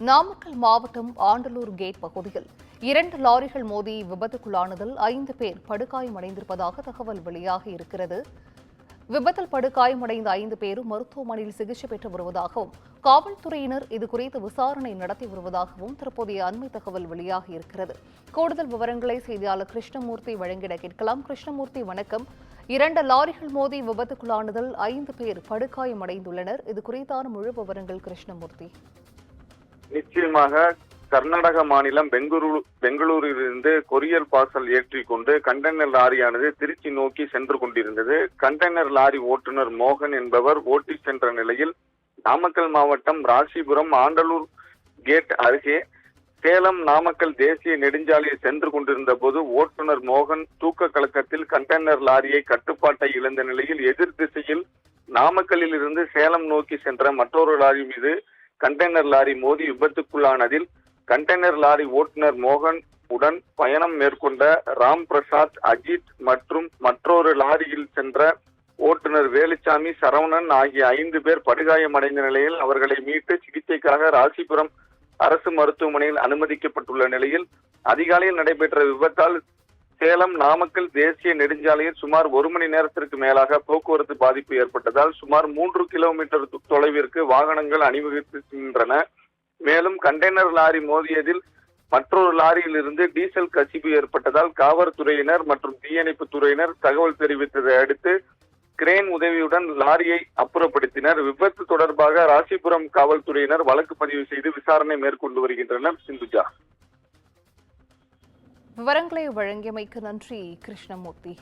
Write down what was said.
நாமக்கல் மாவட்டம் ஆண்டலூர் கேட் பகுதியில் 2 லாரிகள் மோதி விபத்துக்குள்ளானதில் 5 பேர் படுகாயமடைந்திருப்பதாக தகவல் வெளியாகி இருக்கிறது. விபத்தில் படுகாயமடைந்த 5 பேரும் மருத்துவமனையில் சிகிச்சை பெற்று வருவதாகவும் காவல்துறையினர் இதுகுறித்து விசாரணை நடத்தி வருவதாகவும் தற்போதைய அண்மை தகவல் வெளியாகி இருக்கிறது. கூடுதல் விவரங்களை செய்தியாளர் கிருஷ்ணமூர்த்தி வழங்கிட கேட்கலாம். கிருஷ்ணமூர்த்தி, வணக்கம். 2 லாரிகள் மோதி விபத்துக்குள்ளானதில் 5 பேர் படுகாயமடைந்துள்ளனர். இது குறித்தான முழு விவரங்கள் கிருஷ்ணமூர்த்தி. நிச்சயமாக கர்நாடக மாநிலம் பெங்களூரிலிருந்து கொரியர் பார்சல் ஏற்றிக்கொண்டு கண்டெய்னர் லாரியானது திருச்சி நோக்கி சென்று கொண்டிருந்தது. கண்டெய்னர் லாரி ஓட்டுநர் மோகன் என்பவர் ஓட்டி சென்ற நிலையில் நாமக்கல் மாவட்டம் ராசிபுரம் ஆண்டலூர் கேட் அருகே சேலம் நாமக்கல் தேசிய நெடுஞ்சாலையில் சென்று கொண்டிருந்த போது ஓட்டுநர் மோகன் தூக்க கலக்கத்தில் கண்டெய்னர் லாரியை கட்டுப்பாட்டை இழந்த நிலையில் எதிர் திசையில் நாமக்கல்லில் இருந்து சேலம் நோக்கி சென்ற மற்றொரு லாரி மீது கண்டெய்னர் லாரி மோதி விபத்துக்குள்ளானதில் கண்டெய்னர் லாரி ஓட்டுநர் மோகன் உடன் பயணம் மேற்கொண்ட ராம் பிரசாத், அஜித் மற்றும் மற்றொரு லாரியில் சென்ற ஓட்டுநர் வேலுச்சாமி, சரவணன் ஆகிய 5 பேர் படுகாயமடைந்த நிலையில் அவர்களை மீட்டு சிகிச்சைக்காக ராசிபுரம் அரசு மருத்துவமனையில் அனுமதிக்கப்பட்டுள்ள நிலையில் அதிகாலையில் நடைபெற்ற விபத்தால் சேலம் நாமக்கல் தேசிய நெடுஞ்சாலையில் சுமார் 1 மணி நேரத்திற்கு மேலாக போக்குவரத்து பாதிப்பு ஏற்பட்டதால் சுமார் 3 கிலோமீட்டர் தொலைவிற்கு வாகனங்கள் அணிவகுக்கின்றன. மேலும் கண்டெய்னர் லாரி மோதியதில் மற்றொரு லாரியில் இருந்து டீசல் கசிவு ஏற்பட்டதால் காவல்துறையினர் மற்றும் தீயணைப்பு துறையினர் தகவல் தெரிவித்ததை அடுத்து கிரேன் உதவியுடன் லாரியை அப்புறப்படுத்தினர். விபத்து தொடர்பாக ராசிபுரம் காவல்துறையினர் வழக்கு பதிவு செய்து விசாரணை மேற்கொண்டு வருகின்றனர். சிந்துஜா, விவரங்களை வழங்கியமைக்கு நன்றி கிருஷ்ணமூர்த்தி.